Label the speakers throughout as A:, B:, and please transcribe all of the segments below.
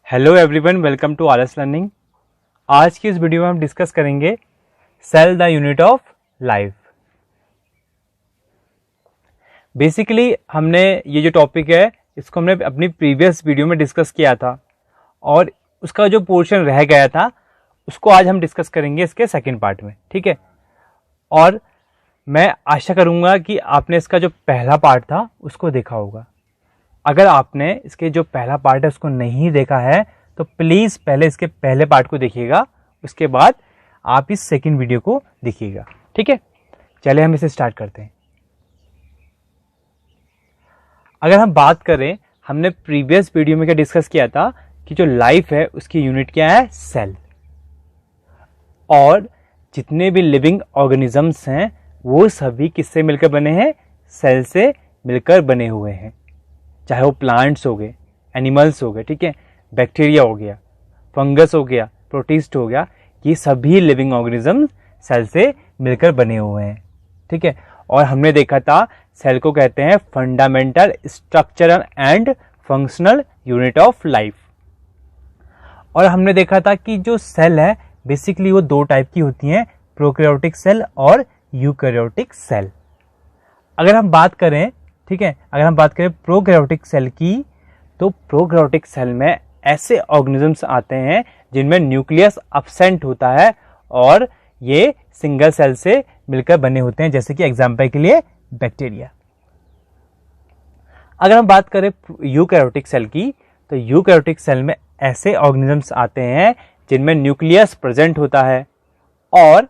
A: Hello everyone, welcome to RS learning. आज की इस वीडियो में हम डिस्कस करेंगे cell the unit of life. Basically हमने ये जो टॉपिक है इसको हमने अपनी प्रीवियस वीडियो में डिस्कस किया था और उसका जो पोर्शन रह गया था उसको आज हम डिस्कस करेंगे इसके सेकंड पार्ट में, ठीक है। और मैं आशा करूंगा कि आपने इसका जो पहला पार्ट था उसको देखा होगा। अगर आपने इसके जो पहला पार्ट है उसको नहीं देखा है तो प्लीज़ पहले इसके पहले पार्ट को देखिएगा, उसके बाद आप इस सेकंड वीडियो को देखिएगा, ठीक है। चलिए हम इसे स्टार्ट करते हैं। अगर हम बात करें, हमने प्रीवियस वीडियो में क्या डिस्कस किया था कि जो लाइफ है उसकी यूनिट क्या है, सेल। और जितने भी लिविंग ऑर्गेनिजम्स हैं वो सभी किससे मिलकर बने हैं, सेल से मिलकर बने हुए हैं। चाहे वो प्लांट्स हो गए, एनिमल्स हो गए, ठीक है, बैक्टीरिया हो गया, फंगस हो गया, प्रोटिस्ट हो गया, ये सभी लिविंग ऑर्गेनिज्म सेल से मिलकर बने हुए हैं, ठीक है। और हमने देखा था सेल को कहते हैं fundamental structural and functional unit of life. और हमने देखा था कि जो सेल है बेसिकली वो दो टाइप की होती हैं, प्रोकैरियोटिक सेल और यूकैरियोटिक सेल। अगर हम बात करें, ठीक है, अगर हम बात करें प्रोकैरियोटिक सेल की, तो प्रोकैरियोटिक सेल में ऐसे ऑर्गेनिजम्स आते हैं जिनमें न्यूक्लियस अब्सेंट होता है और ये सिंगल सेल से मिलकर बने होते हैं, जैसे कि एग्जांपल के लिए बैक्टीरिया। अगर हम बात करें यूकैरियोटिक सेल की, तो यूकैरियोटिक सेल में ऐसे ऑर्गेनिजम्स आते हैं जिनमें न्यूक्लियस प्रेजेंट होता है और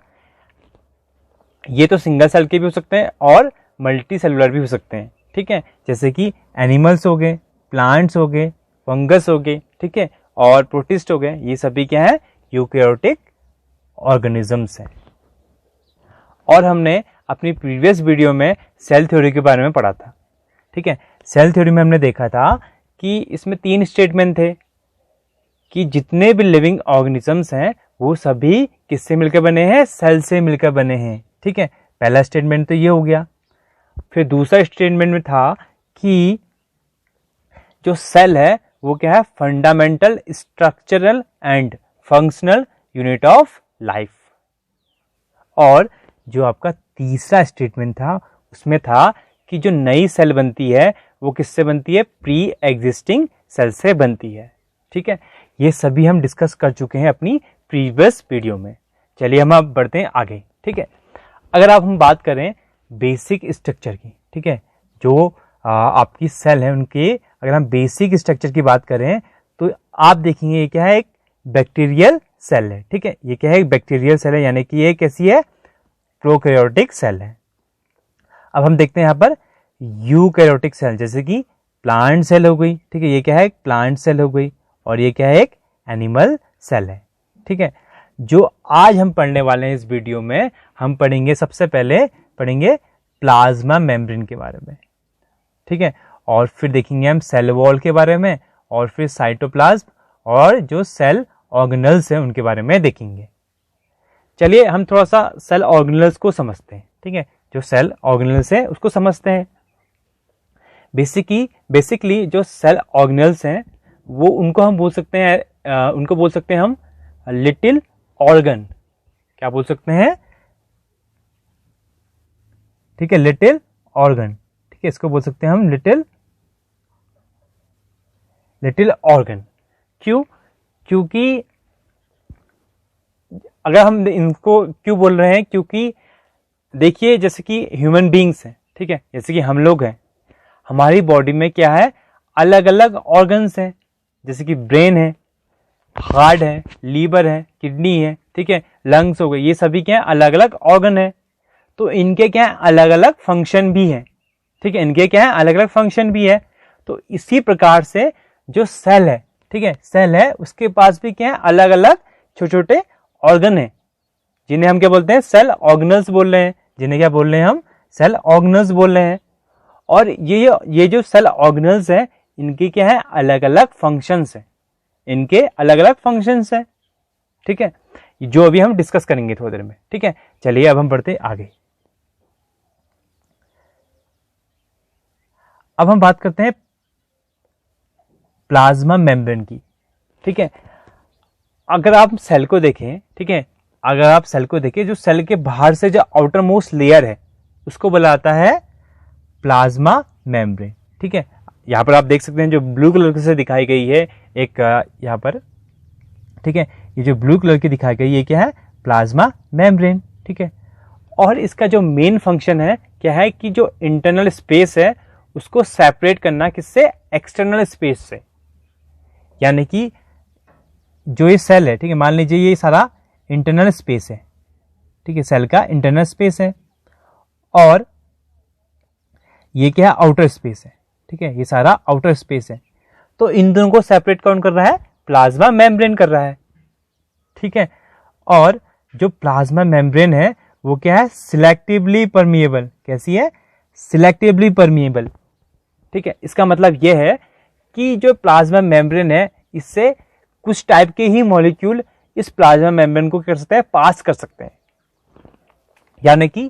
A: ये तो सिंगल सेल के भी हो सकते हैं और मल्टी सेलुलर भी हो सकते हैं, ठीक है, जैसे कि एनिमल्स हो गए, प्लांट्स हो गए, फंगस हो गए, ठीक है, और प्रोटिस्ट हो गए। ये सभी क्या है, यूकैरियोटिक ऑर्गेनिजम्स हैं। और हमने अपनी प्रीवियस वीडियो में सेल थ्योरी के बारे में पढ़ा था, ठीक है। सेल थ्योरी में हमने देखा था कि इसमें 3 स्टेटमेंट थे कि जितने भी लिविंग ऑर्गेनिजम्स हैं वो सभी किससे मिलकर बने हैं, सेल से मिलकर बने हैं, ठीक है। पहला स्टेटमेंट तो ये हो गया। फिर दूसरा स्टेटमेंट में था कि जो सेल है वो क्या है, fundamental structural and functional unit of life. और जो आपका तीसरा स्टेटमेंट था उसमें था कि जो नई सेल बनती है वो किससे बनती है, प्री एग्जिस्टिंग सेल से बनती है, ठीक है। ये सभी हम डिस्कस कर चुके हैं अपनी प्रीवियस वीडियो में। चलिए हम अब बढ़ते हैं आगे, ठीक है। अगर आप हम बात करें बेसिक स्ट्रक्चर की, ठीक है, जो आपकी सेल है उनके अगर हम बेसिक स्ट्रक्चर की बात करें तो आप देखेंगे ये क्या है, एक बैक्टीरियल सेल है, ठीक है। ये क्या है, एक बैक्टीरियल सेल है, यानी कि ये कैसी है, प्रोकैरियोटिक सेल है। अब हम देखते हैं यहाँ पर यूकैरियोटिक सेल, जैसे कि प्लांट सेल हो गई, ठीक है, ये क्या है, एक प्लांट सेल हो गई, और ये क्या है, एक एनिमल सेल है, ठीक है। जो आज हम पढ़ने वाले हैं इस वीडियो में, हम पढ़ेंगे, सबसे पहले पढ़ेंगे प्लाज्मा मेम्ब्रेन के बारे में, ठीक है, और फिर देखेंगे हम सेल वॉल के बारे में, और फिर साइटोप्लाज्म और जो सेल ऑर्गेनल्स हैं उनके बारे में देखेंगे। चलिए हम थोड़ा सा सेल ऑर्गेनल्स को समझते हैं, ठीक है, जो सेल ऑर्गेनल्स है उसको समझते हैं। बेसिकली जो सेल ऑर्गेनल्स हैं वो उनको हम बोल सकते हैं, उनको बोल सकते हैं हम लिटिल ऑर्गन। क्या बोल सकते हैं, ठीक है, लिटिल ऑर्गन, ठीक है, इसको बोल सकते हैं हम लिटिल ऑर्गन। क्यों, क्योंकि अगर हम इनको क्यों बोल रहे हैं, क्योंकि देखिए जैसे कि ह्यूमन बींग्स हैं, ठीक है, जैसे कि हम लोग हैं, हमारी बॉडी में क्या है, अलग अलग ऑर्गन्स हैं, जैसे कि ब्रेन है, हार्ट है, लीवर है, किडनी है, ठीक है, लंग्स हो गए, ये सभी क्या है, अलग अलग ऑर्गन है। तो इनके क्या है, अलग अलग फंक्शन भी है, ठीक है, इनके क्या है, अलग अलग फंक्शन भी है। तो इसी प्रकार से जो सेल है, ठीक है, सेल है उसके पास भी क्या है, अलग अलग छोटे छोटे ऑर्गन है, जिन्हें हम क्या बोलते हैं, सेल ऑर्गेनल्स बोल रहे हैं, जिन्हें क्या बोल रहे हैं हम, सेल ऑर्गेनल्स बोल रहे हैं। और ये जो सेल ऑर्गेनल्स है इनकी क्या है, अलग अलग फंक्शंस है, इनके अलग अलग फंक्शंस है, ठीक है, जो अभी हम डिस्कस करेंगे थोड़ी देर में, ठीक है। चलिए अब हम बढ़ते आगे। अब हम बात करते हैं प्लाज्मा मेम्ब्रेन की, ठीक है। अगर आप सेल को देखें, ठीक है, अगर आप सेल को देखें, जो सेल के बाहर से जो आउटर मोस्ट लेयर है उसको बुलाता है प्लाज्मा मेम्ब्रेन। ठीक है, यहाँ पर आप देख सकते हैं जो ब्लू कलर से दिखाई गई है एक यहाँ पर, ठीक है, ये जो ब्लू कलर की दिखाई गई है क्या है, प्लाज्मा मेम्ब्रेन। ठीक है, और इसका जो मेन फंक्शन है क्या है कि जो इंटरनल स्पेस है उसको सेपरेट करना, किससे, एक्सटर्नल स्पेस से। यानी कि जो ये सेल है, ठीक है, मान लीजिए ये सारा इंटरनल स्पेस है, ठीक है, सेल का इंटरनल स्पेस है, और ये क्या है, आउटर स्पेस है। ठीक है, ये सारा आउटर स्पेस है, तो इन दोनों को सेपरेट कौन कर रहा है, प्लाज्मा मेम्ब्रेन कर रहा है। ठीक है, और जो प्लाज्मा मेम्ब्रेन है वो क्या है, सिलेक्टिवली परमिएबल। कैसी है, सिलेक्टिवली परमिएबल। ठीक है, इसका मतलब यह है कि जो प्लाज्मा मेम्ब्रेन है इससे कुछ टाइप के ही मॉलिक्यूल इस प्लाज्मा मेम्ब्रेन को कर सकते हैं, पास कर सकते हैं। यानी कि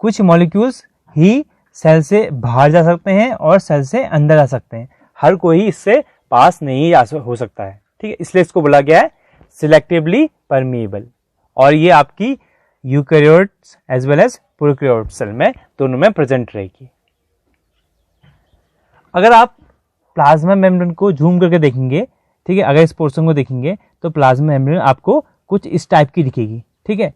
A: कुछ मॉलिक्यूल्स ही सेल से बाहर जा सकते हैं और सेल से अंदर आ सकते हैं, हर कोई इससे पास नहीं हो सकता है। ठीक है, इसलिए इसको बोला गया है सिलेक्टिवली परमिएबल। और ये आपकी eukaryotes as well as prokaryote cell में दोनों में प्रेजेंट रहेगी। अगर आप प्लाज्मा मेम्ब्रेन को जूम करके देखेंगे, ठीक है, अगर इस पोर्शन को देखेंगे तो प्लाज्मा मेम्ब्रेन आपको कुछ इस टाइप की दिखेगी। ठीक है,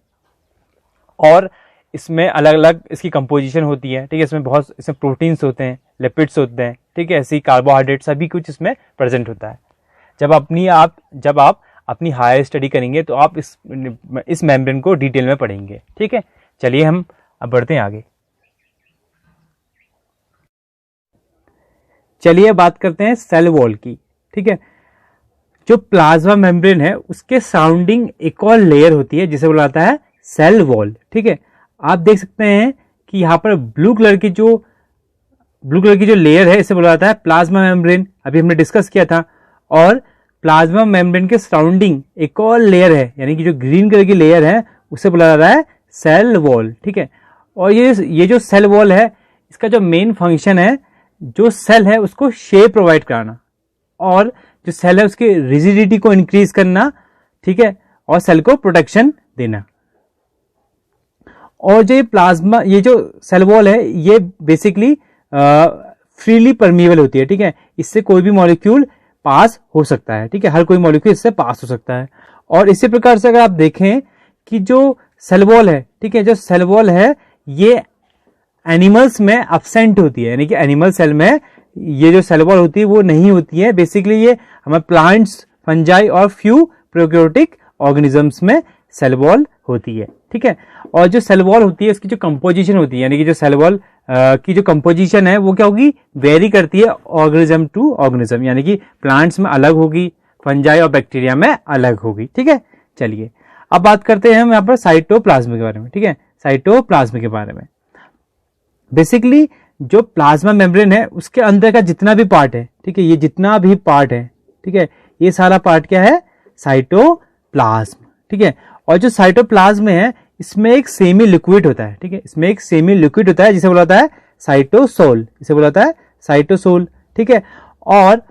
A: और इसमें अलग अलग इसकी कंपोजिशन होती है। ठीक है, इसमें प्रोटीन्स होते हैं, लिपिड्स होते हैं, ठीक है, ऐसी कार्बोहाइड्रेट सभी कुछ इसमें प्रेजेंट होता है। जब आप अपनी हायर स्टडी करेंगे तो आप इस मेम्ब्रेन को डिटेल में पढ़ेंगे। ठीक है, चलिए हम अब बढ़ते हैं आगे। चलिए बात करते हैं सेल वॉल की। ठीक है, जो प्लाज्मा मेम्ब्रेन है उसके सराउंडिंग एक और लेयर होती है जिसे बोला जाता है सेल वॉल। ठीक है, आप देख सकते हैं कि यहाँ पर ब्लू कलर की जो लेयर है इसे बोला जाता है प्लाज्मा मेम्ब्रेन, अभी हमने डिस्कस किया था। और प्लाज्मा मेम्ब्रेन के सराउंडिंग एक और लेयर है, यानी कि जो ग्रीन कलर की लेयर है उसे बोला जाता है सेल वॉल। ठीक है, और ये जो सेल वॉल है इसका जो मेन फंक्शन है, जो सेल है उसको शेप प्रोवाइड कराना और जो सेल है उसकी रिजिडिटी को इंक्रीज करना। ठीक है, और सेल को प्रोटेक्शन देना। और ये जो सेल वॉल है ये बेसिकली फ्रीली परमिएबल होती है। ठीक है, इससे कोई भी मॉलिक्यूल पास हो सकता है। ठीक है, हर कोई मॉलिक्यूल इससे पास हो सकता है। और इसी प्रकार से अगर आप देखें कि जो सेल वॉल है, ठीक है, जो सेल वॉल है ये एनिमल्स में एब्सेंट होती है, यानी कि एनिमल सेल में ये जो सेल वॉल होती है वो नहीं होती है। बेसिकली ये हमारे प्लांट्स, फंजाई और फ्यू प्रोकैरियोटिक ऑर्गेनिजम्स में सेल वॉल होती है। ठीक है, और जो सेल वॉल होती है उसकी जो कंपोजिशन होती है, यानी कि जो सेल वॉल की जो कंपोजिशन है वो क्या होगी, वेरी करती है ऑर्गेनिज्म टू ऑर्गेनिज्म, यानी कि प्लांट्स में अलग होगी, फंजाई और बैक्टीरिया में अलग होगी। ठीक है, चलिए अब बात करते हैं हम यहाँ पर साइटोप्लाज्म के बारे में। ठीक है, साइटोप्लाज्म के बारे में बेसिकली जो प्लाज्मा मेम्ब्रेन है उसके अंदर का जितना भी पार्ट है, ठीक है, ये जितना भी पार्ट है, ठीक है, ये सारा पार्ट क्या है, साइटोप्लाज्म। ठीक है, और जो साइटोप्लाज्म है इसमें एक सेमी लिक्विड होता है। ठीक है, इसमें एक सेमी लिक्विड होता है जिसे बोला जाता है साइटोसोल, इसे बोला जाता है साइटोसोल। ठीक है, और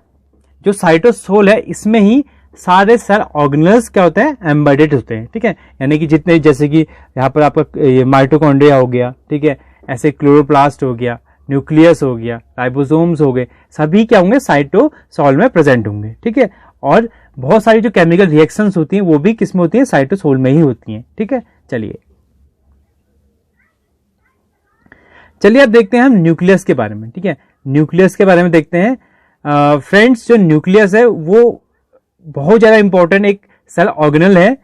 A: जो साइटोसोल है इसमें ही सारे सेल ऑर्गेनल्स क्या होते हैं, एम्बेडेड होते हैं। ठीक है, यानी कि जितने, जैसे कि यहाँ पर आपका माइटोकॉन्ड्रिया हो गया, ठीक है, ऐसे क्लोरोप्लास्ट हो गया, न्यूक्लियस हो गया, राइबोसोम्स हो गए, सभी क्या होंगे, साइटोसोल में प्रेजेंट होंगे। ठीक है, और बहुत सारी जो केमिकल रिएक्शंस होती हैं वो भी किसमें होती हैं, साइटोसोल में ही होती हैं। ठीक है, चलिए अब देखते हैं हम न्यूक्लियस के बारे में। ठीक है, न्यूक्लियस के बारे में देखते हैं। फ्रेंड्स, जो न्यूक्लियस है वो बहुत ज्यादा इंपॉर्टेंट एक सेल ऑर्गेनल है,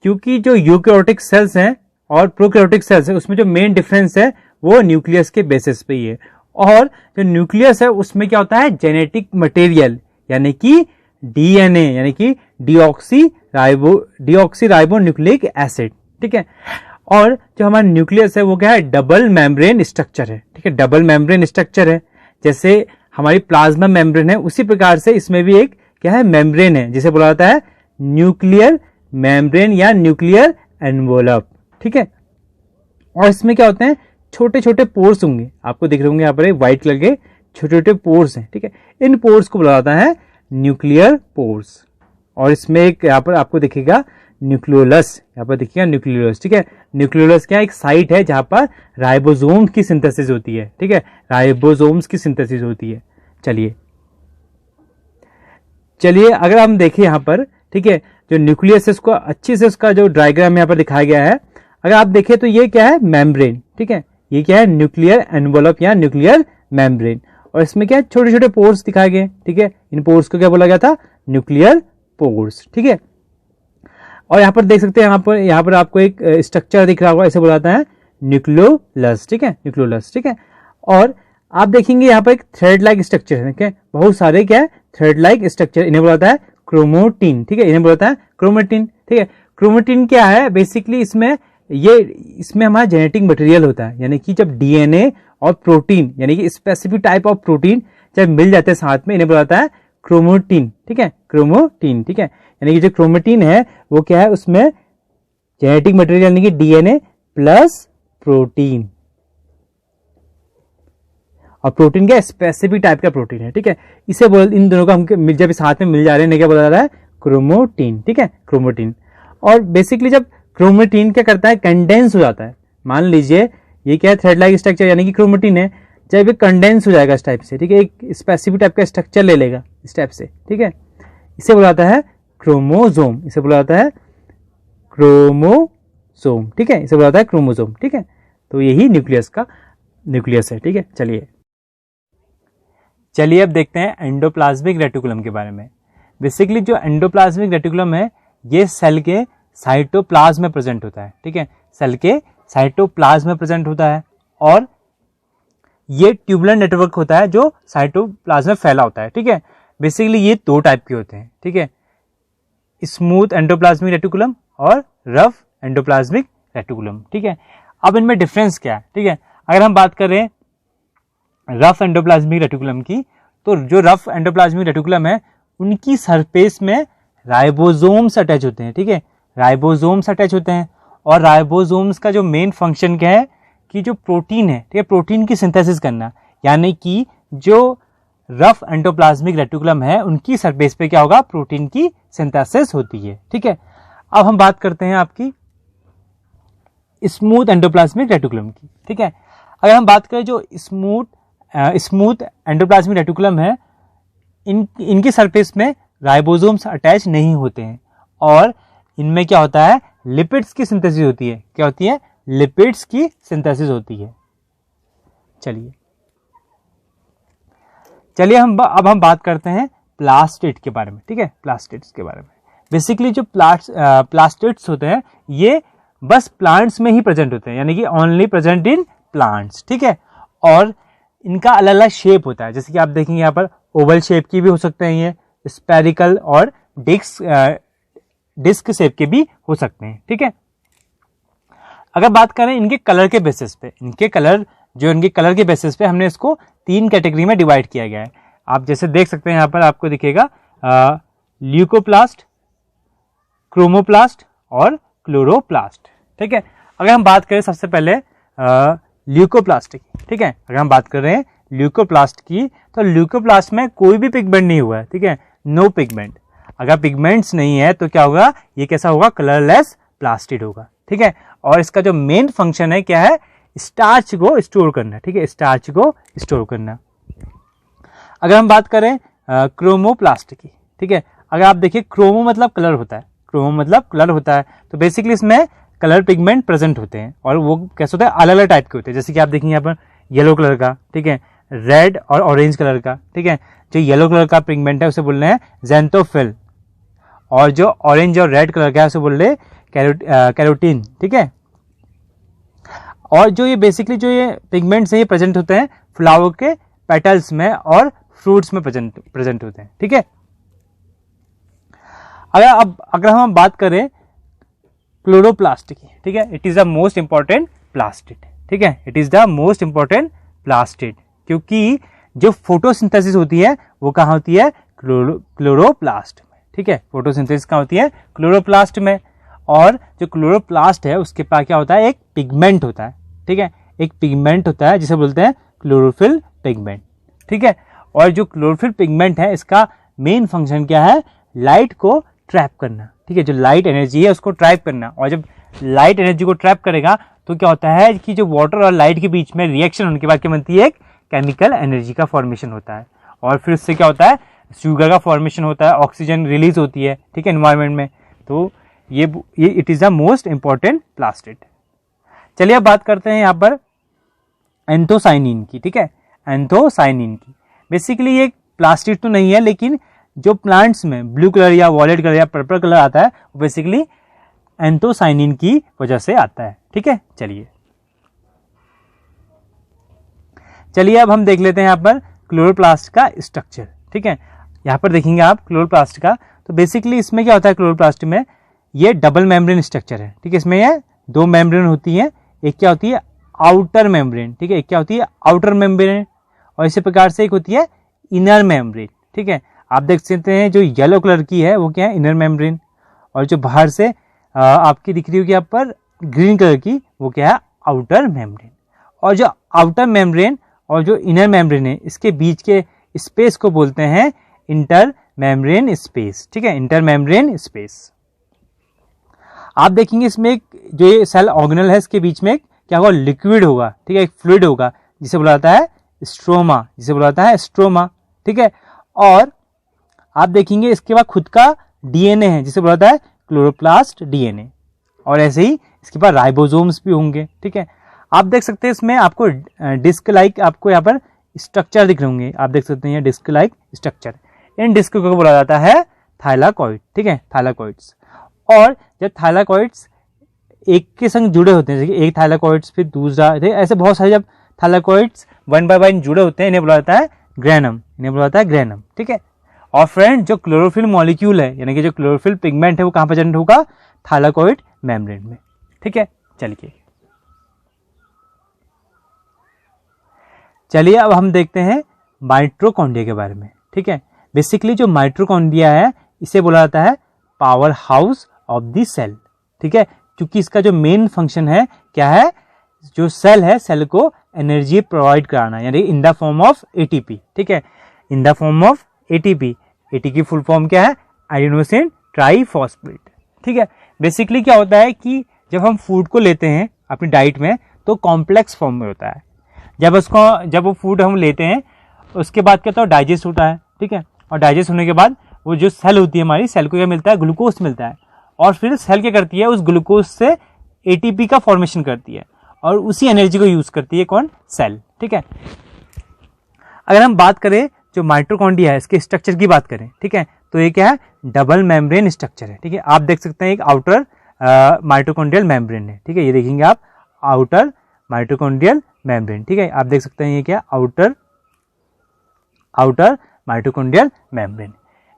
A: क्योंकि जो यूकैरियोटिक सेल्स हैं और प्रोकैरियोटिक सेल्स है उसमें जो मेन डिफरेंस है वो न्यूक्लियस के बेसिस पे ही है। और जो न्यूक्लियस है उसमें क्या होता है, जेनेटिक मटेरियल, यानी कि डीएनए, यानी कि डीऑक्सी राइबो न्यूक्लिक एसिड। ठीक है, और जो हमारा न्यूक्लियस है वो क्या है, डबल मेम्ब्रेन स्ट्रक्चर है। ठीक है, डबल मेम्ब्रेन स्ट्रक्चर है, जैसे हमारी प्लाज्मा मेम्ब्रेन है उसी प्रकार से इसमें भी एक क्या है, मेम्ब्रेन है जिसे बोला जाता है न्यूक्लियर मेम्ब्रेन या न्यूक्लियर एनवोलप। ठीक है, और इसमें क्या होते हैं, छोटे छोटे पोर्स होंगे, आपको दिख रहे होंगे यहाँ पर व्हाइट कलर के छोटे छोटे पोर्स हैं। ठीक है, इन पोर्स को बोला जाता है न्यूक्लियर पोर्स। और इसमें एक यहाँ पर आपको दिखेगा न्यूक्लियोलस, यहाँ पर दिखेगा न्यूक्लियोलस, ठीक है। न्यूक्लियोलस क्या एक साइट है जहां पर राइबोसोम की सिंथेसिस होती है, ठीक है, राइबोसोम्स की सिंथेसिस होती है। चलिए अगर हम देखें यहाँ पर, ठीक है, जो न्यूक्लियस है उसको अच्छे से उसका जो डायग्राम यहाँ पर दिखाया गया है, अगर आप देखें तो ये क्या है, मेम्ब्रेन, ठीक है, ये क्या है, न्यूक्लियर एनवलप या न्यूक्लियर मेम्ब्रेन, और इसमें क्या है, छोटे छोटे पोर्स दिखाए गए, ठीक है, इन पोर्स को क्या बोला गया था, न्यूक्लियर पोर्स, ठीक है। और यहाँ पर देख सकते हैं, यहाँ पर आपको एक स्ट्रक्चर दिख रहा होगा, इसे बोला जाता है न्यूक्लियोलस, ठीक है, न्यूक्लियोलस, ठीक है। और आप देखेंगे यहाँ पर एक थ्रेड लाइक स्ट्रक्चर है, ठीक है, बहुत सारे क्या है, थ्रेड लाइक स्ट्रक्चर, इन्हें बोला जाता है क्रोमोटिन, ठीक है, इन्हें बोला जाता है क्रोमेटिन, ठीक है। क्रोमेटिन क्या है, बेसिकली इसमें हमारा जेनेटिक मटेरियल होता है, यानी कि जब डीएनए और प्रोटीन, यानी कि स्पेसिफिक टाइप ऑफ प्रोटीन जब मिल जाते हैं साथ में, इन्हें बोला जाता है क्रोमोटिन, ठीक है, क्रोमोटिन, ठीक है। यानी कि जो क्रोमेटिन है वो क्या है, उसमें जेनेटिक मटेरियल यानी कि डीएनए प्लस प्रोटीन, और प्रोटीन क्या स्पेसिफिक टाइप का प्रोटीन है, ठीक है। इसे इन दोनों का हम जब साथ में मिल जा रहे हैं, क्या बोला जा रहा है, क्रोमोटिन, ठीक है, क्रोमोटिन। और बेसिकली जब क्रोमेटिन क्या करता है, कंडेंस हो जाता है, मान लीजिए ये क्या है, थ्रेड लाइक स्ट्रक्चर यानी कि क्रोमेटिन है, जब ये कंडेंस हो जाएगा इस टाइप से, ठीक है, एक स्पेसिफिक टाइप का स्ट्रक्चर ले लेगा इस टाइप से, ठीक है, इसे बोला जाता है क्रोमोसोम, इसे बोला जाता है क्रोमोसोम, ठीक है, इसे बोला जाता है क्रोमोसोम, ठीक है। तो यही न्यूक्लियस है, ठीक है। चलिए अब देखते हैं एंडोप्लाज्मिक रेटिकुलम के बारे में। बेसिकली जो एंडोप्लाज्मिक रेटिकुलम है, ये सेल के साइटोप्लाज्म में प्रेजेंट होता है, ठीक है, सेल के साइटोप्लाज्म में प्रेजेंट होता है, और ये ट्यूबुलर नेटवर्क होता है जो साइटोप्लाज्म में फैला होता है, ठीक है। बेसिकली ये दो टाइप के होते हैं, ठीक है, स्मूथ एंडोप्लाज्मिक रेटिकुलम और रफ एंडोप्लाज्मिक रेटिकुलम, ठीक है। अब इनमें डिफरेंस क्या है, ठीक है। अगर हम बात करें रफ एंडोप्लाज्मिक रेटिकुलम की, तो जो रफ एंडोप्लाज्मिक रेटिकुलम है उनकी सरफेस में राइबोसोम्स अटैच होते हैं, ठीक है, राइबोसोम्स अटैच होते हैं। और राइबोसोम्स का जो मेन फंक्शन क्या है कि जो प्रोटीन है, ठीक है, प्रोटीन की सिंथेसिस करना, यानी कि जो रफ एंडोप्लाज्मिक रेटिकुलम है उनकी सरफेस पे क्या होगा, प्रोटीन की सिंथेसिस होती है, ठीक है। अब हम बात करते हैं आपकी स्मूथ एंडोप्लाज्मिक रेटिकुलम की, ठीक है। अगर हम बात करें जो स्मूथ एंडोप्लाज्मिक रेटिकुलम है, इनकी सरफेस में राइबोसोम्स अटैच नहीं होते हैं, और इनमें क्या होता है, लिपिड्स की सिंथेसिस होती है, क्या होती है, लिपिड्स की सिंथेसिस होती है। चलिए अब हम बात करते हैं प्लास्टिड के बारे में, ठीक है, प्लास्टिड्स के बारे में। बेसिकली जो प्लास्टिड्स होते हैं ये बस प्लांट्स में ही प्रेजेंट होते हैं, यानी कि ओनली प्रेजेंट इन प्लांट्स, ठीक है। और इनका अलग अलग शेप होता है, जैसे कि आप देखेंगे यहाँ पर ओवल शेप की भी हो सकते हैं, ये स्पेरिकल और डिस्क शेप के भी हो सकते हैं, ठीक है। अगर बात करें इनके कलर के बेसिस पे, इनके कलर के बेसिस पे हमने इसको 3 कैटेगरी में डिवाइड किया गया है। आप जैसे देख सकते हैं यहाँ पर आपको दिखेगा ल्यूकोप्लास्ट, क्रोमोप्लास्ट और क्लोरोप्लास्ट, ठीक है। अगर हम बात करें सबसे पहले ल्यूकोप्लास्ट की, ठीक है, अगर हम बात कर रहे हैं ल्यूकोप्लास्ट की, तो ल्यूकोप्लास्ट में कोई भी पिगमेंट नहीं हुआ है, ठीक है, नो पिगमेंट। अगर पिगमेंट्स नहीं है तो क्या होगा, ये कैसा होगा, कलरलेस प्लास्टिड होगा, ठीक है। और इसका जो मेन फंक्शन है क्या है, स्टार्च को स्टोर करना, ठीक है, स्टार्च को स्टोर करना। अगर हम बात करें क्रोमोप्लास्ट की, ठीक है, अगर आप देखिए क्रोमो मतलब कलर होता है, क्रोमो मतलब कलर होता है, तो बेसिकली इसमें कलर पिगमेंट प्रेजेंट होते हैं, और वो कैसे होता है, अलग अलग टाइप के होते हैं। जैसे कि आप देखेंगे यहाँ पर येलो कलर का, ठीक है, रेड और ऑरेंज कलर का, ठीक है। जो येलो कलर का पिगमेंट है उसे बोल रहे हैं ज़ैंथोफिल, और जो ऑरेंज और रेड कलर का है उसे बोल रहे हैं कैरोटीन, ठीक है। और जो ये बेसिकली जो ये पिगमेंट्स हैं ये प्रेजेंट होते हैं फ्लावर के पेटल्स में और फ्रूट्स में प्रेजेंट होते हैं, ठीक है। अगर हम बात करें क्लोरोप्लास्ट की, ठीक है, it is the most important plastid, ठीक है, it is the most important plastid, क्योंकि जो फोटोसिंथेसिस होती है वो कहाँ होती है, क्लोरोप्लास्ट में, ठीक है, फोटोसिंथेसिस कहाँ होती है, क्लोरोप्लास्ट में। और जो क्लोरोप्लास्ट है उसके पास क्या होता है, एक पिगमेंट होता है, ठीक है, एक पिगमेंट होता है जिसे बोलते हैं क्लोरोफिल पिगमेंट, ठीक है। और जो क्लोरोफिल पिगमेंट है इसका मेन फंक्शन क्या है, लाइट को ट्रैप करना, ठीक है, जो लाइट एनर्जी है उसको ट्रैप करना। और जब लाइट एनर्जी को ट्रैप करेगा तो क्या होता है कि जो वाटर और लाइट के बीच में रिएक्शन होने के बाद क्या बनती है, एक केमिकल एनर्जी का फॉर्मेशन होता है। और फिर उससे क्या होता है, शुगर का फॉर्मेशन होता है, ऑक्सीजन रिलीज होती है, ठीक है, एनवायरमेंट में। तो ये it is the most important plastid. चलिए अब बात करते हैं यहाँ पर एंथोसाइनिन की, ठीक है, एंथोसाइनिन की। बेसिकली ये प्लास्टिड तो नहीं है, लेकिन जो प्लांट्स में ब्लू कलर या वॉयलेट कलर या पर्पल कलर आता है वो बेसिकली एंथोसाइनिन की वजह से आता है, ठीक है। चलिए अब हम देख लेते हैं यहाँ पर क्लोरोप्लास्ट का स्ट्रक्चर, ठीक है। यहाँ पर देखेंगे आप क्लोरोप्लास्ट का, तो बेसिकली इसमें क्या होता है, क्लोरोप्लास्ट में ये डबल मेम्ब्रेन स्ट्रक्चर है, ठीक है। इसमें ये दो मेम्ब्रेन होती है, एक क्या होती है आउटर मेम्ब्रेन, ठीक है, एक क्या होती है आउटर मेम्ब्रेन, और इसी प्रकार से एक होती है इनर मेम्ब्रेन, ठीक है। आप देख सकते हैं जो येलो कलर की है वो क्या है, इनर मेम्ब्रेन, और जो बाहर से आपकी दिख रही होगी यहाँ पर ग्रीन कलर की वो क्या है, आउटर मेम्ब्रेन। और जो आउटर मेम्ब्रेन और जो इनर मेम्ब्रेन है इसके बीच के स्पेस को बोलते हैं इंटर मेम्ब्रेन स्पेस, ठीक है, इंटर मेम्ब्रेन स्पेस। आप देखेंगे इसमें एक जो ये सेल ऑर्गेनल है इसके बीच में क्या होगा, लिक्विड होगा, ठीक है, एक फ्लूइड होगा जिसे बोला जाता है स्ट्रोमा, जिसे बोला जाता है स्ट्रोमा, ठीक है। और आप देखेंगे इसके बाद खुद का डीएनए है जिसे बोला जाता है क्लोरोप्लास्ट डीएनए, और ऐसे ही इसके पास राइबोसोम्स भी होंगे, ठीक है। आप देख सकते हैं इसमें आपको डिस्क लाइक आपको यहाँ पर स्ट्रक्चर दिख रहे होंगे, आप देख सकते हैं डिस्क लाइक स्ट्रक्चर। इन डिस्क को बोला जाता है थाइलाकॉइड, ठीक है, थाइलाकॉइड्स। और जब थाइलाकॉइड्स एक के संग जुड़े होते हैं, जैसे एक थाइलाकॉइड्स फिर दूसरा, ऐसे बहुत सारे जब थाइलाकॉइड्स वन बाय वन जुड़े होते हैं इन्हें बोला जाता है ग्रेनम, इन्हें बोला जाता है ग्रेनम, ठीक है। और फ्रेंड जो क्लोरोफिल मॉलिक्यूल है यानी कि जो क्लोरोफिल पिगमेंट है वो कहां पर जनरेट होगा, थाइलाकॉइड मेम्ब्रेन में, ठीक है। चलिए अब हम देखते हैं माइटोकॉन्ड्रिया के बारे में, ठीक है। बेसिकली जो माइटोकॉन्ड्रिया है इसे बोला जाता है powerhouse of the cell, ठीक है, क्योंकि इसका जो मेन फंक्शन है क्या है, जो सेल है सेल को एनर्जी प्रोवाइड कराना, यानी in the form of ATP, ठीक है, in the form of ATP. Eighty की फुल फॉर्म क्या है, एडिनोसिन ट्राइफॉस्फेट, ठीक है। बेसिकली क्या होता है कि जब हम फूड को लेते हैं अपनी डाइट में तो कॉम्प्लेक्स फॉर्म में होता है, जब वो फूड हम लेते हैं उसके बाद क्या होता है, डाइजेस्ट होता है, ठीक है। और डाइजेस्ट होने के बाद वो जो सेल होती है हमारी, सेल को क्या मिलता है, ग्लूकोज मिलता है, और फिर सेल क्या करती है, उस ग्लूकोज से एटीपी का फॉर्मेशन करती है और उसी एनर्जी को यूज करती है कौन, सेल, ठीक है। अगर हम बात करें जो माइटोकॉन्ड्रिया है इसके स्ट्रक्चर की बात करें, ठीक है, तो ये क्या है, डबल मेम्ब्रेन स्ट्रक्चर है, ठीक है। आप देख सकते हैं एक आउटर माइटोकॉन्ड्रियल मेम्ब्रेन है, ठीक है, ये देखेंगे आप आउटर माइटोकॉन्ड्रियल मेम्ब्रेन, ठीक है। आप देख सकते हैं ये क्या, आउटर माइटोकॉन्ड्रियल मेम्ब्रेन।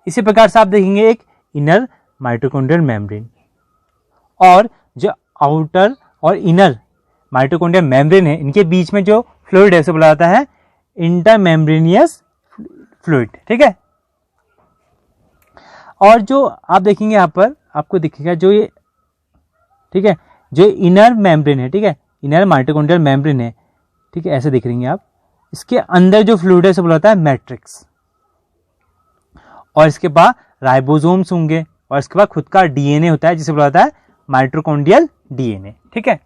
A: इसी प्रकार से आप देखेंगे एक इनर माइटोकॉन्ड्रियल मेम्ब्रेन, और जो आउटर और इनर माइटोकॉन्ड्रियल मेम्ब्रेन है इनके बीच में जो फ्लूइड है उसे बोला जाता है इंटरमेम्ब्रेनियस फ्लूइड, ठीक है। और जो आप देखेंगे यहाँ पर आपको दिखेगा जो ये, ठीक है, जो इनर मेम्ब्रेन है, ठीक है, इनर माइटोकॉन्ड्रियल मेम्ब्रेन है, ठीक है, ऐसे दिख रही है आप, इसके अंदर जो फ्लूइड है उसे बोला जाता है मैट्रिक्स, और इसके बाद राइबोसोम्स होंगे, और इसके बाद खुद का डीएनए होता है जिसे बोला जाता है माइटोकॉन्ड्रियल डीएनए, ठीक है।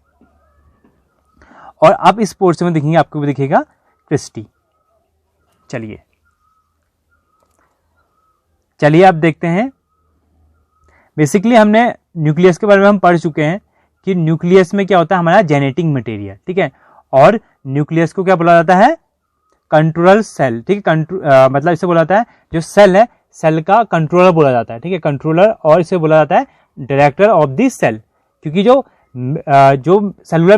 A: और आप इस पोर्शन में देखेंगे आपको भी दिखेगा क्रिस्टी। चलिए आप देखते हैं, बेसिकली हमने न्यूक्लियस के बारे में हम पढ़ चुके हैं कि न्यूक्लियस में क्या होता है, हमारा जेनेटिक मटेरियल, ठीक है। और न्यूक्लियस को क्या बोला जाता है, कंट्रोलर सेल, ठीक है, मतलब इसे बोला जाता है जो सेल है सेल का कंट्रोलर बोला जाता है, ठीक है, कंट्रोलर, और इसे बोला जाता है डायरेक्टर ऑफ द सेल, क्योंकि जो सेलुलर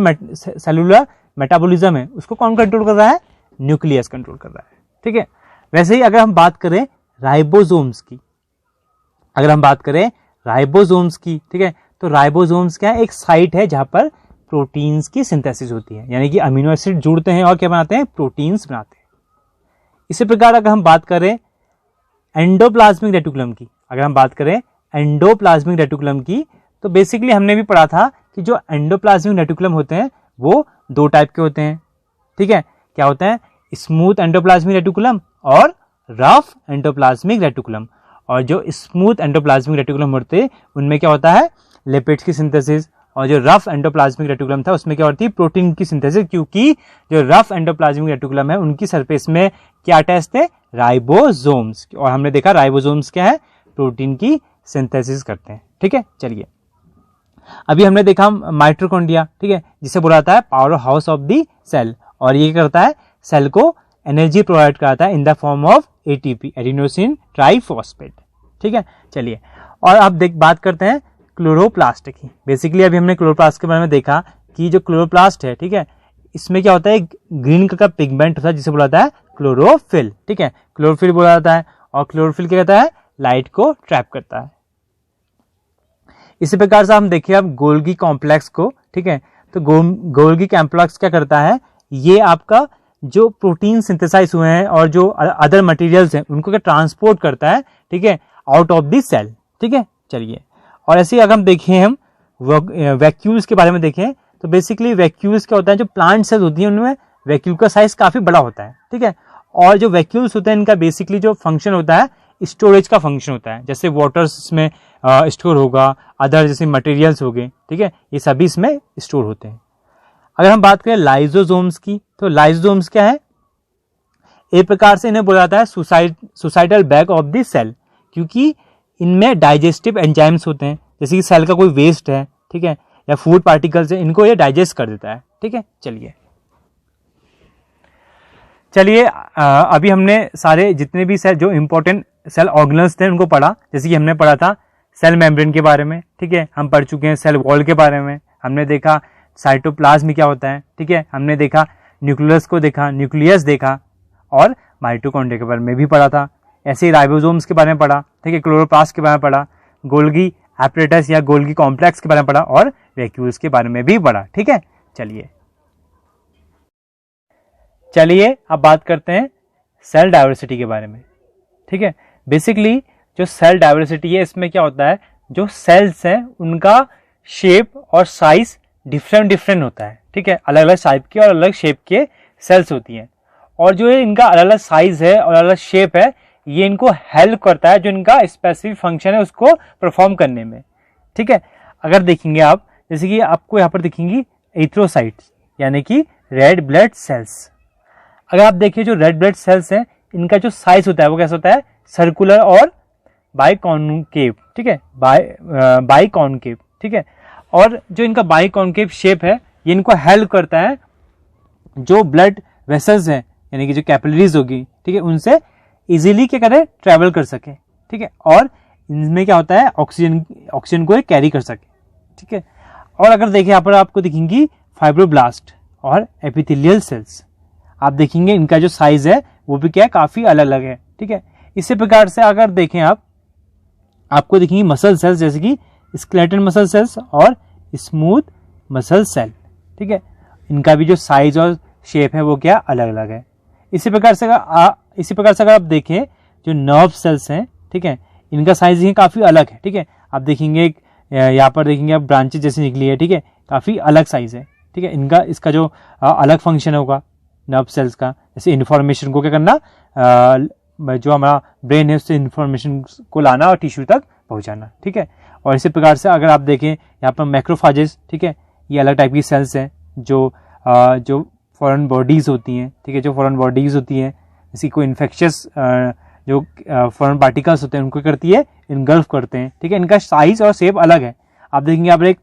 A: मेटाबॉलिज्म है उसको कौन कंट्रोल कर रहा है, न्यूक्लियस कंट्रोल कर रहा है, ठीक है। वैसे ही अगर हम बात करें राइबोसोम्स की, ठीक है, तो राइबोसोम्स क्या है, एक साइट है जहां पर प्रोटीन्स की सिंथेसिस होती है, यानी कि अमीनो एसिड जुड़ते हैं और क्या बनाते हैं, प्रोटीन्स बनाते हैं। इसी प्रकार अगर हम बात करें एंडोप्लाज्मिक रेटिकुलम की, तो बेसिकली हमने भी पढ़ा था कि जो एंडोप्लाज्मिक रेटिकुलम होते हैं वो दो टाइप के होते हैं, ठीक है, क्या होते हैं, स्मूथ एंडोप्लाज्मिक रेटिकुलम और रफ एंडोप्लाज्मिक रेटिकुलम। और जो स्मूथ एंडोप्लाज्मिक रेटिकुलम होते हैं उनमें क्या होता है, लिपिड्स की सिंथेसिस, और जो रफ एंडोप्लाज्मिक रेटिकुलम था उसमें क्या होती है, प्रोटीन की सिंथेसिस, क्योंकि जो रफ एंडोप्लाज्मिक रेटिकुलम है उनकी सरफेस में क्या अटैच थे, राइबोसोम्स, और हमने देखा राइबोसोम्स क्या है, प्रोटीन की सिंथेसिस करते हैं। ठीक है, चलिए अभी हमने देखा माइटोकॉन्ड्रिया, ठीक है, जिसे बोला जाता है powerhouse of the cell, और ये करता है सेल को एनर्जी प्रोवाइड कराता है in the form of ATP, adenosine triphosphate. ठीक है, चलिए और अब बात करते हैं क्लोरोप्लास्ट की। बेसिकली अभी हमने क्लोरोप्लास्ट के बारे में देखा कि जो क्लोरोप्लास्ट है, ठीक है, इसमें क्या होता है, ग्रीन कलर का पिगमेंट होता है जिसे बोला जाता है क्लोरोफिल। ठीक है, क्लोरोफिल बोला जाता है, और क्लोरोफिल क्या कहता है, लाइट को ट्रैप करता है। इसी प्रकार से हम देखिए अब गोल्गी कॉम्प्लेक्स को, ठीक है, तो गोल्गी कॉम्प्लेक्स क्या करता है, ये आपका जो प्रोटीन सिंथेसाइज हुए हैं और जो अदर मटेरियल्स हैं उनको क्या ट्रांसपोर्ट करता है, ठीक है, आउट ऑफ द सेल। ठीक है, चलिए और ऐसे ही अगर हम देखें, हम वैक्यूल्स के बारे में देखें तो बेसिकली वैक्यूल्स क्या होता है, जो प्लांट सेल्स होती हैं उनमें वैक्यूल का साइज काफी बड़ा होता है। ठीक है, और जो वैक्यूल्स होते हैं इनका बेसिकली जो फंक्शन होता है स्टोरेज का फंक्शन होता है, जैसे वाटर्स में स्टोर होगा, अदर जैसे मटेरियल्स हो गए, ठीक है, ये सभी इसमें स्टोर होते हैं। अगर हम बात करें लाइजोसोम्स की, तो लाइजोसोम्स क्या है, एक प्रकार से इन्हें बोला जाता है suicidal bag of the cell, क्योंकि इनमें डाइजेस्टिव एंजाइम्स होते हैं, जैसे कि सेल का कोई वेस्ट है, ठीक है, या फूड पार्टिकल्स है, इनको ये डाइजेस्ट कर देता है। ठीक है, चलिए अभी हमने सारे जितने भी सेल, जो इंपॉर्टेंट सेल ऑर्गेनल्स थे उनको पढ़ा, जैसे कि हमने पढ़ा था सेल मेम्ब्रेन के बारे में, ठीक है, हम पढ़ चुके हैं सेल वॉल के बारे में, हमने देखा साइटोप्लाज्म क्या होता है, ठीक है, हमने देखा न्यूक्लियस को देखा, न्यूक्लियस देखा, और माइटोकॉन्ड्रिया के बारे में भी पढ़ा था। ऐसे ही राइबोसोम्स के बारे में पढ़ा, ठीक है, क्लोरोप्लास्ट के बारे में पढ़ा, गोल्गी एपरेटस या गोल्गी कॉम्प्लेक्स के बारे में पढ़ा, और वैक्यूल्स के बारे में भी पढ़ा। ठीक है, चलिए अब बात करते हैं सेल डाइवर्सिटी के बारे में। ठीक है, बेसिकली जो सेल डाइवर्सिटी है इसमें क्या होता है, जो सेल्स हैं उनका शेप और साइज डिफरेंट होता है। ठीक है, अलग अलग टाइप के और अलग शेप के सेल्स होती हैं, और जो इनका अलग अलग साइज है और अलग शेप है ये इनको हेल्प करता है जो इनका स्पेसिफिक फंक्शन है उसको परफॉर्म करने में। ठीक है, अगर देखेंगे आप, जैसे कि आपको यहाँ पर दिखेंगी एरिथ्रोसाइट्स यानी कि रेड ब्लड सेल्स। अगर आप देखिए जो रेड ब्लड सेल्स हैं इनका जो साइज होता है वो कैसा होता है, सर्कुलर और बाइकॉन्केव। ठीक है, बाइकॉन्केव। ठीक है, और जो इनका बाइकॉन्केव शेप है ये इनको हेल्प करता है जो ब्लड वेसल्स हैं यानी कि जो कैपिलरीज होगी, ठीक है, उनसे इजीली क्या करें, ट्रेवल कर सके। ठीक है, और इनमें क्या होता है, ऑक्सीजन को कैरी कर सके। ठीक है, और अगर देखें यहाँ पर आपको दिखेंगी फाइब्रोब्लास्ट और एपिथेलियल सेल्स, आप देखेंगे इनका जो साइज है वो भी क्या है, काफी अलग अलग है। ठीक है, इसी प्रकार से अगर देखें आपको दिखेंगी मसल सेल्स, जैसे कि स्केलेटल मसल सेल्स और स्मूथ मसल सेल। ठीक है, इनका भी जो साइज और शेप है वो क्या अलग अलग है। इसी प्रकार से अगर आप देखें जो नर्व सेल्स हैं, ठीक है, इनका साइज ही काफी अलग है। ठीक है, आप देखेंगे यहाँ पर देखेंगे आप ब्रांचेज जैसे निकली है। ठीक है, काफी अलग साइज है। ठीक है, इसका जो अलग फंक्शन होगा नर्व सेल्स का, जैसे इन्फॉर्मेशन को क्या करना, जो हमारा ब्रेन है उससे इन्फॉर्मेशन को लाना और टिश्यू तक पहुंचाना। ठीक है, और इसी प्रकार से अगर आप देखें यहाँ पर मैक्रोफाजेस, ठीक है, ये अलग टाइप की सेल्स हैं जो फॉरेन बॉडीज होती हैं। ठीक है, जो फॉरेन बॉडीज होती हैं जैसे कोई इन्फेक्शियस जो फॉरेन पार्टिकल्स होते हैं उनको करती है, इनगल्फ करते हैं। ठीक है, इनका साइज और शेप अलग है। आप देखेंगे यहाँ पर एक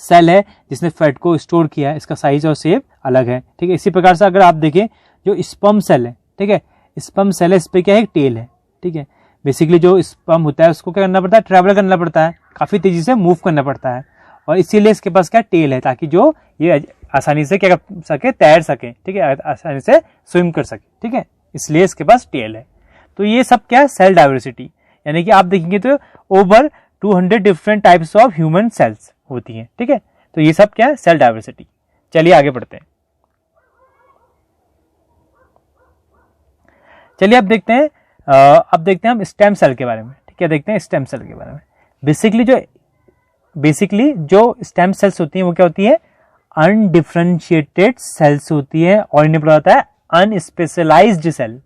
A: सेल है जिसने फैट को स्टोर किया है, इसका साइज और शेप अलग है। ठीक है, इसी प्रकार से अगर आप देखें जो स्पर्म सेल है, ठीक है, स्पर्म सेल है, इस पर क्या है, एक टेल है। ठीक है, बेसिकली जो स्पर्म होता है उसको क्या करना पड़ता है, ट्रैवल करना पड़ता है, काफी तेजी से मूव करना पड़ता है, और इसीलिए इसके पास क्या टेल है, ताकि जो ये आसानी से क्या कर सके, तैर सके। ठीक है, आसानी से स्विम कर सके। ठीक है, इसलिए इसके पास टेल है। तो ये सब क्या है, सेल डाइवर्सिटी, यानी कि आप देखेंगे तो over 200 different types of human cells होती हैं। ठीक है, तो ये सब क्या है, सेल डाइवर्सिटी। चलिए आगे बढ़ते हैं। चलिए अब देखते हैं हम स्टेम सेल के बारे में। ठीक है, देखते हैं स्टेम सेल के बारे में। बेसिकली जो स्टेम सेल्स होती हैं वो क्या होती है, अनडिफरेंशिएटेड सेल्स होती है, और इन्हें बोला जाता है अनस्पेशलाइज्ड सेल।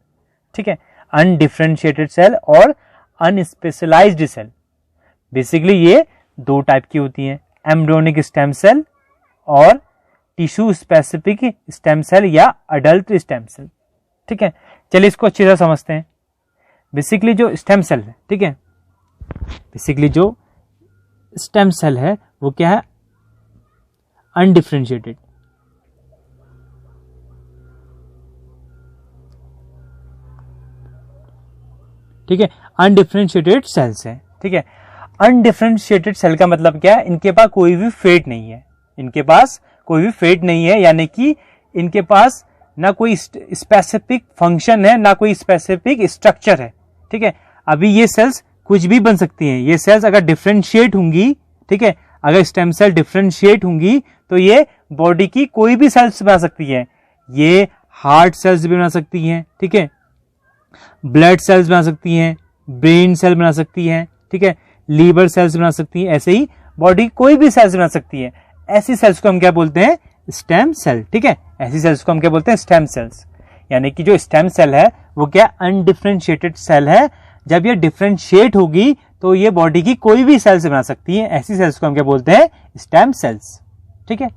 A: ठीक है, अनडिफरेंशिएटेड सेल और अनस्पेशलाइज्ड सेल। बेसिकली ये दो टाइप की होती हैं, एम्ब्रियोनिक स्टेम सेल और टिश्यू स्पेसिफिक स्टेम सेल या अडल्ट स्टेम सेल। ठीक है, चलिए इसको अच्छी तरह समझते हैं। बेसिकली जो स्टेम सेल है, ठीक है, बेसिकली जो स्टेम सेल है वो क्या है, अनडिफरेंशिएटेड। ठीक है, अनडिफरेंशिएटेड सेल्स है। ठीक है, अनडिफरेंशिएटेड सेल का मतलब क्या है, इनके पास कोई भी फेट नहीं है, इनके पास कोई भी फेट नहीं है, यानी कि इनके पास ना कोई स्पेसिफिक फंक्शन है ना कोई स्पेसिफिक स्ट्रक्चर है। ठीक है, अभी ये सेल्स कुछ भी बन सकती हैं, ये सेल्स अगर डिफरेंशिएट होंगी, ठीक है, अगर स्टेम सेल डिफरेंशिएट होंगी तो ये बॉडी की कोई भी सेल्स बना सकती है, ये हार्ट सेल्स भी बना सकती हैं, ठीक है, ब्लड सेल्स बना सकती हैं, ब्रेन सेल बना सकती हैं, ठीक है, लीवर सेल्स बना सकती हैं, ऐसे ही बॉडी कोई भी सेल्स बना सकती है। ऐसी सेल्स को हम क्या बोलते हैं, स्टेम सेल। ठीक है, ऐसी सेल्स को हम क्या बोलते हैं, स्टेम सेल्स। यानी कि जो स्टेम सेल है वो क्या, अनडिफरेंशिएटेड सेल है। जब ये डिफरेंशिएट होगी तो ये बॉडी की कोई भी सेल्स बना सकती है, ऐसी सेल्स को हम क्या बोलते हैं, स्टेम सेल्स। ठीक है,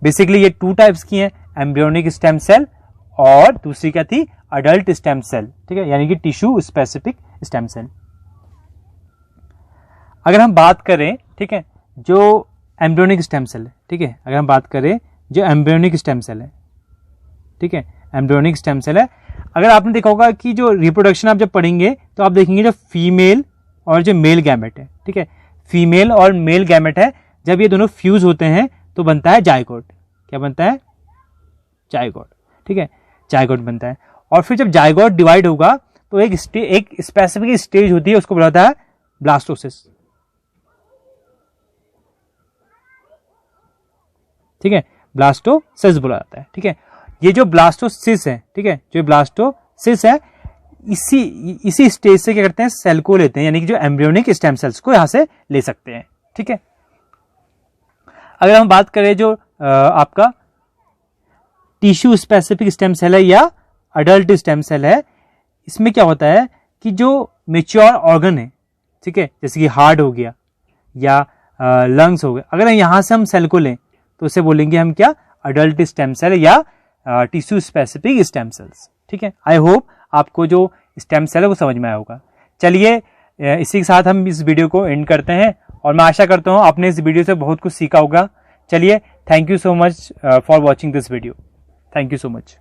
A: बेसिकली ये टू टाइप्स की हैं, एम्ब्रियोनिक स्टेम सेल और दूसरी क्या थी, अडल्ट स्टेम सेल। ठीक है, यानी कि टिश्यू स्पेसिफिक स्टेम सेल। अगर हम बात करें, ठीक है, जो एम्ब्रियोनिक स्टेम सेल है, ठीक है, अगर हम बात करें जो एम्ब्रियोनिक स्टेम सेल है, ठीक है, एम्ब्रियोनिक स्टेम सेल है, अगर आपने देखा होगा कि जो रिप्रोडक्शन आप जब पढ़ेंगे तो आप देखेंगे जो फीमेल और जो मेल गैमेट है, ठीक है, फीमेल और मेल गैमेट है, जब ये दोनों फ्यूज होते हैं तो बनता है जायगोट। क्या बनता है, जायगोट। ठीक है, जायगोट बनता है। और फिर जब जायगोट डिवाइड होगा तो एक स्पेसिफिक स्टेज होती है, उसको बोला जाता है ब्लास्टोसिस। ठीक है, ब्लास्टोसिस बोला जाता है। ठीक है, ये जो ब्लास्टोसिस है, ठीक है, जो ब्लास्टोसिस है, इसी स्टेज से क्या करते हैं, सेल को लेते हैं, यानी कि जो एम्ब्रियोनिक स्टेम सेल्स को यहां से ले सकते हैं। ठीक है, अगर हम बात करें जो आपका टिश्यू स्पेसिफिक स्टेम सेल है या अडल्ट स्टेम सेल है, इसमें क्या होता है कि जो मेच्योर ऑर्गन है, ठीक है, जैसे कि हार्ट हो गया या लंग्स हो गए, अगर यहां से हम सेल को लें तो उसे बोलेंगे हम क्या, अडल्ट स्टेम सेल या टिश्यू स्पेसिफिक स्टेम सेल्स। ठीक है, आई होप आपको जो स्टेम सेल है वो समझ में आया होगा। चलिए इसी के साथ हम इस वीडियो को एंड करते हैं और मैं आशा करता हूं आपने इस वीडियो से बहुत कुछ सीखा होगा। चलिए, thank you so much for watching this video. Thank you so much.